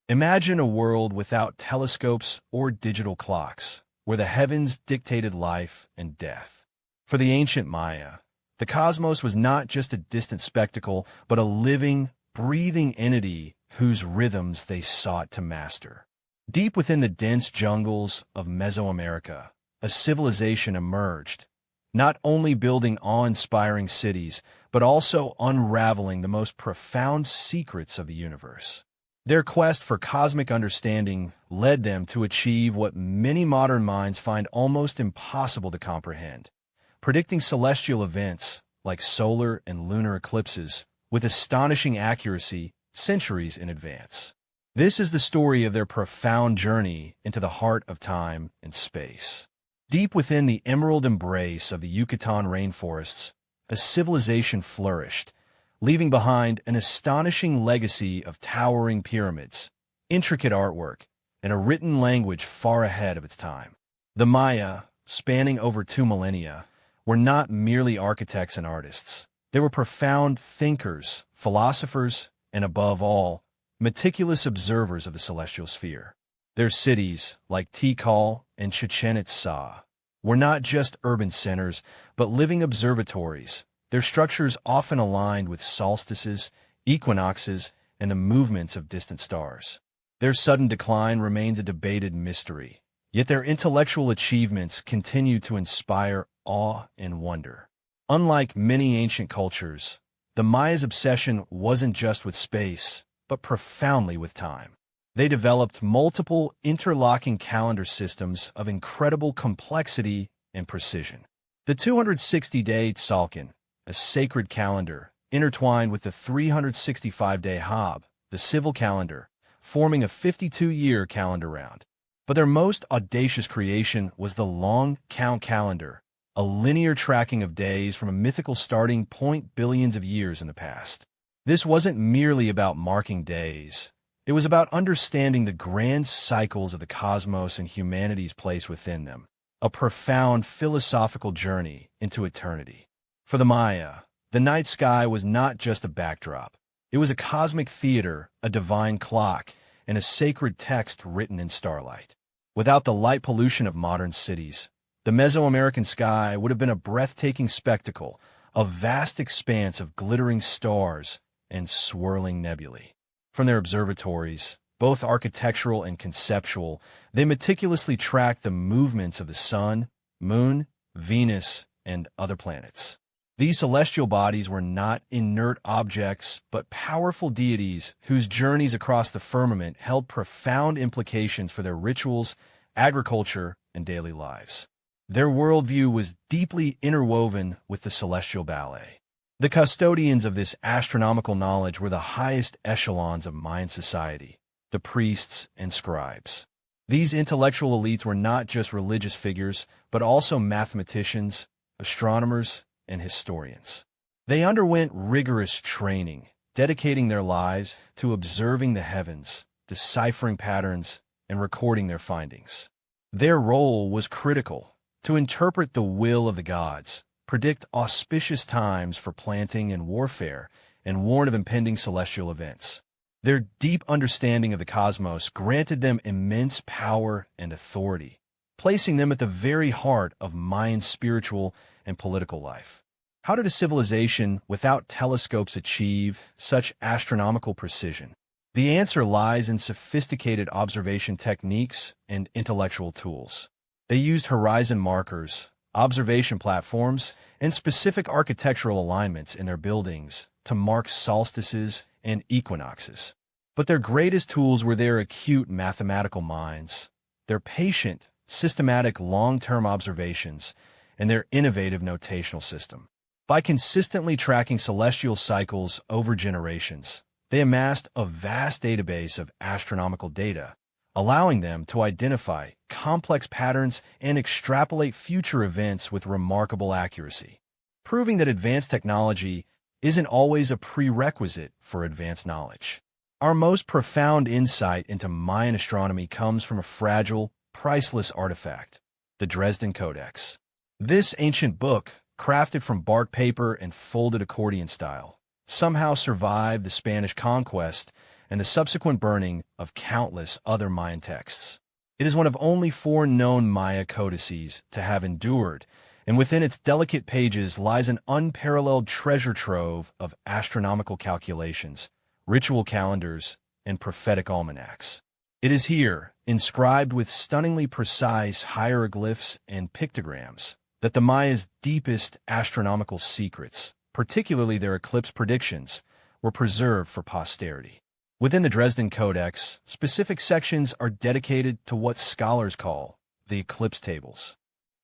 Imagine a world without telescopes or digital clocks, where the heavens dictated life and death. For the ancient Maya, the cosmos was not just a distant spectacle, but a living, breathing entity whose rhythms they sought to master. Deep within the dense jungles of Mesoamerica, a civilization emerged, not only building awe-inspiring cities, but also unraveling the most profound secrets of the universe. Their quest for cosmic understanding led them to achieve what many modern minds find almost impossible to comprehend: predicting celestial events like solar and lunar eclipses with astonishing accuracy centuries in advance. This is the story of their profound journey into the heart of time and space. Deep within the emerald embrace of the Yucatan rainforests, a civilization flourished, leaving behind an astonishing legacy of towering pyramids, intricate artwork, and a written language far ahead of its time. The Maya, spanning over 2 millennia, were not merely architects and artists. They were profound thinkers, philosophers, and above all, meticulous observers of the celestial sphere. Their cities, like Tikal and Chichen Itza, were not just urban centers, but living observatories, their structures often aligned with solstices, equinoxes, and the movements of distant stars. Their sudden decline remains a debated mystery, yet their intellectual achievements continue to inspire awe and wonder. Unlike many ancient cultures, the Maya's obsession wasn't just with space, but profoundly with time. They developed multiple interlocking calendar systems of incredible complexity and precision. The 260-day Tzolk'in, a sacred calendar, intertwined with the 365-day Hab, the civil calendar, forming a 52-year calendar round. But their most audacious creation was the long count calendar, a linear tracking of days from a mythical starting point billions of years in the past. This wasn't merely about marking days. It was about understanding the grand cycles of the cosmos and humanity's place within them, a profound philosophical journey into eternity. For the Maya, the night sky was not just a backdrop. It was a cosmic theater, a divine clock, and a sacred text written in starlight. Without the light pollution of modern cities, the Mesoamerican sky would have been a breathtaking spectacle, a vast expanse of glittering stars and swirling nebulae. From their observatories, both architectural and conceptual, they meticulously tracked the movements of the sun, moon, Venus, and other planets. These celestial bodies were not inert objects, but powerful deities whose journeys across the firmament held profound implications for their rituals, agriculture, and daily lives. Their worldview was deeply interwoven with the celestial ballet. The custodians of this astronomical knowledge were the highest echelons of Mayan society, the priests and scribes. These intellectual elites were not just religious figures, but also mathematicians, astronomers, and historians. They underwent rigorous training, dedicating their lives to observing the heavens, deciphering patterns, and recording their findings. Their role was critical: to interpret the will of the gods, predict auspicious times for planting and warfare, and warn of impending celestial events. Their deep understanding of the cosmos granted them immense power and authority, placing them at the very heart of Mayan spiritual and political life. How did a civilization without telescopes achieve such astronomical precision? The answer lies in sophisticated observation techniques and intellectual tools. They used horizon markers, observation platforms, and specific architectural alignments in their buildings to mark solstices and equinoxes. But their greatest tools were their acute mathematical minds, their patient, systematic long-term observations, and their innovative notational system. By consistently tracking celestial cycles over generations, they amassed a vast database of astronomical data, allowing them to identify complex patterns and extrapolate future events with remarkable accuracy, proving that advanced technology isn't always a prerequisite for advanced knowledge. Our most profound insight into Mayan astronomy comes from a fragile, priceless artifact, the Dresden Codex. This ancient book, crafted from bark paper and folded accordion style, somehow survived the Spanish conquest and the subsequent burning of countless other Mayan texts. It is one of only 4 known Maya codices to have endured, and within its delicate pages lies an unparalleled treasure trove of astronomical calculations, ritual calendars, and prophetic almanacs. It is here, inscribed with stunningly precise hieroglyphs and pictograms, that the Maya's deepest astronomical secrets, particularly their eclipse predictions, were preserved for posterity. Within the Dresden Codex, specific sections are dedicated to what scholars call the eclipse tables.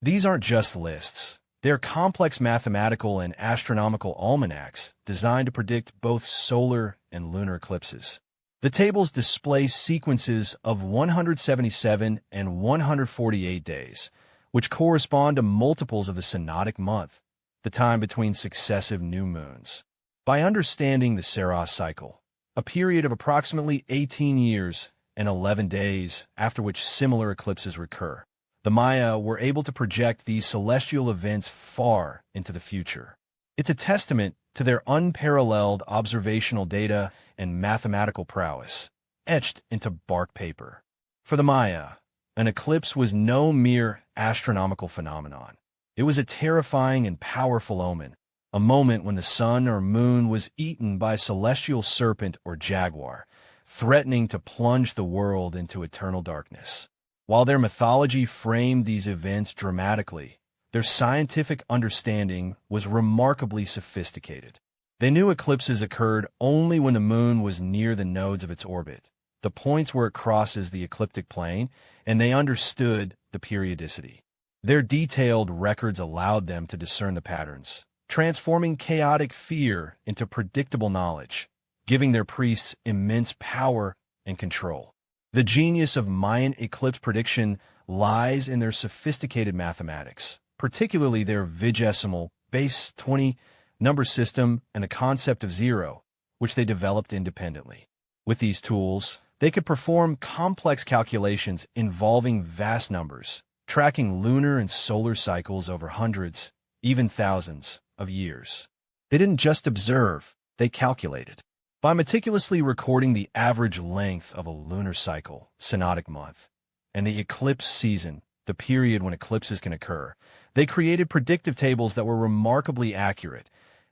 These aren't just lists. They're complex mathematical and astronomical almanacs designed to predict both solar and lunar eclipses. The tables display sequences of 177 and 148 days, which correspond to multiples of the synodic month, the time between successive new moons. By understanding the Saros cycle, a period of approximately 18 years and 11 days after which similar eclipses recur, the Maya were able to project these celestial events far into the future. It's a testament to their unparalleled observational data and mathematical prowess, etched into bark paper. For the Maya, an eclipse was no mere astronomical phenomenon. It was a terrifying and powerful omen, a moment when the sun or moon was eaten by a celestial serpent or jaguar, threatening to plunge the world into eternal darkness. While their mythology framed these events dramatically, their scientific understanding was remarkably sophisticated. They knew eclipses occurred only when the moon was near the nodes of its orbit, the points where it crosses the ecliptic plane, and they understood the periodicity. Their detailed records allowed them to discern the patterns, transforming chaotic fear into predictable knowledge, giving their priests immense power and control. The genius of Mayan eclipse prediction lies in their sophisticated mathematics, particularly their vigesimal, base 20 number system and the concept of zero, which they developed independently. With these tools, they could perform complex calculations involving vast numbers, tracking lunar and solar cycles over hundreds, even thousands, of years. They didn't just observe, they calculated. By meticulously recording the average length of a lunar cycle, synodic month, and the eclipse season, the period when eclipses can occur, they created predictive tables that were remarkably accurate,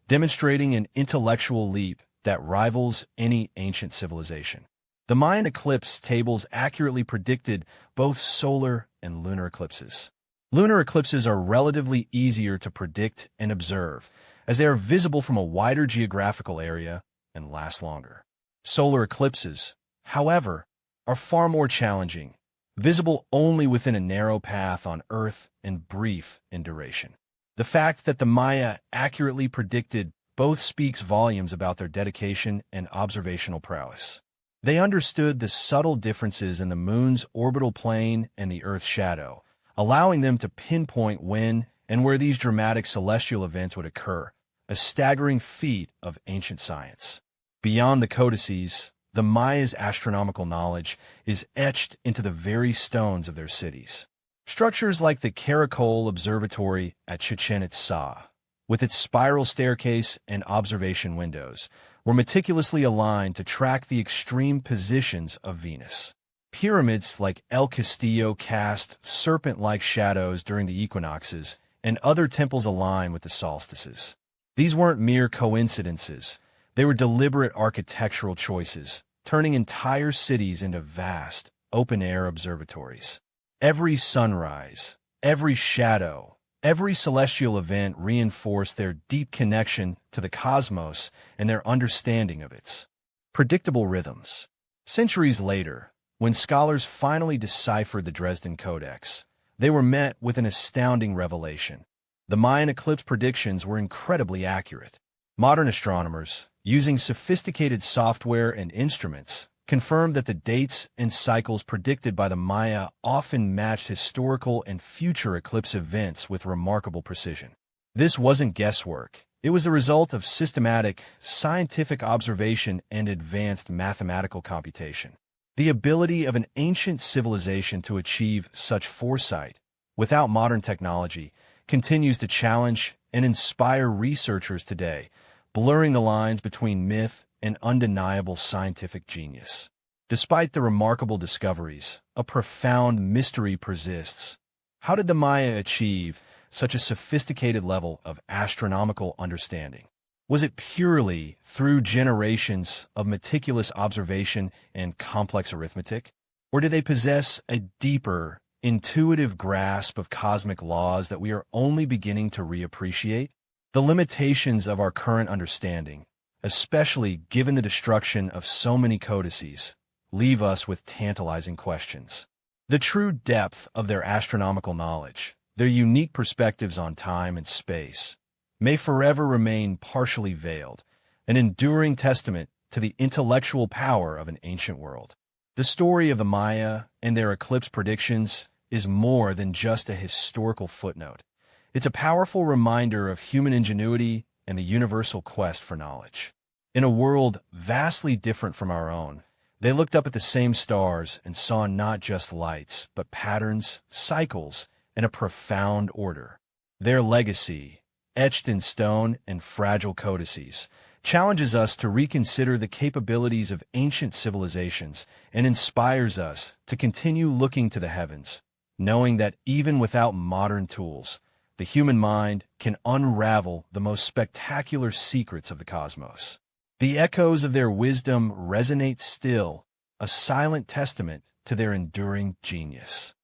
demonstrating an intellectual leap that rivals any ancient civilization. The Mayan eclipse tables accurately predicted both solar and lunar eclipses. Lunar eclipses are relatively easier to predict and observe, as they are visible from a wider geographical area and last longer. Solar eclipses, however, are far more challenging, visible only within a narrow path on Earth and brief in duration. The fact that the Maya accurately predicted both speaks volumes about their dedication and observational prowess. They understood the subtle differences in the moon's orbital plane and the Earth's shadow, allowing them to pinpoint when and where these dramatic celestial events would occur, a staggering feat of ancient science. Beyond the codices, the Maya's astronomical knowledge is etched into the very stones of their cities. Structures like the Caracol Observatory at Chichen Itza, with its spiral staircase and observation windows, were meticulously aligned to track the extreme positions of Venus. Pyramids like El Castillo cast serpent-like shadows during the equinoxes, and other temples align with the solstices. These weren't mere coincidences. They were deliberate architectural choices, turning entire cities into vast, open-air observatories. Every sunrise, every shadow, every celestial event reinforced their deep connection to the cosmos and their understanding of its predictable rhythms. Centuries later, when scholars finally deciphered the Dresden Codex, they were met with an astounding revelation. The Mayan eclipse predictions were incredibly accurate. Modern astronomers, using sophisticated software and instruments, confirmed that the dates and cycles predicted by the Maya often matched historical and future eclipse events with remarkable precision. This wasn't guesswork. It was the result of systematic, scientific observation and advanced mathematical computation. The ability of an ancient civilization to achieve such foresight, without modern technology, continues to challenge and inspire researchers today, blurring the lines between myth and undeniable scientific genius. Despite the remarkable discoveries, a profound mystery persists. How did the Maya achieve such a sophisticated level of astronomical understanding? Was it purely through generations of meticulous observation and complex arithmetic? Or did they possess a deeper, intuitive grasp of cosmic laws that we are only beginning to reappreciate? The limitations of our current understanding, especially given the destruction of so many codices, leave us with tantalizing questions. The true depth of their astronomical knowledge, their unique perspectives on time and space, may forever remain partially veiled, an enduring testament to the intellectual power of an ancient world. The story of the Maya and their eclipse predictions is more than just a historical footnote. It's a powerful reminder of human ingenuity and the universal quest for knowledge. In a world vastly different from our own, they looked up at the same stars and saw not just lights, but patterns, cycles, and a profound order. Their legacy, etched in stone and fragile codices, challenges us to reconsider the capabilities of ancient civilizations and inspires us to continue looking to the heavens, knowing that even without modern tools, the human mind can unravel the most spectacular secrets of the cosmos. The echoes of their wisdom resonate still, a silent testament to their enduring genius.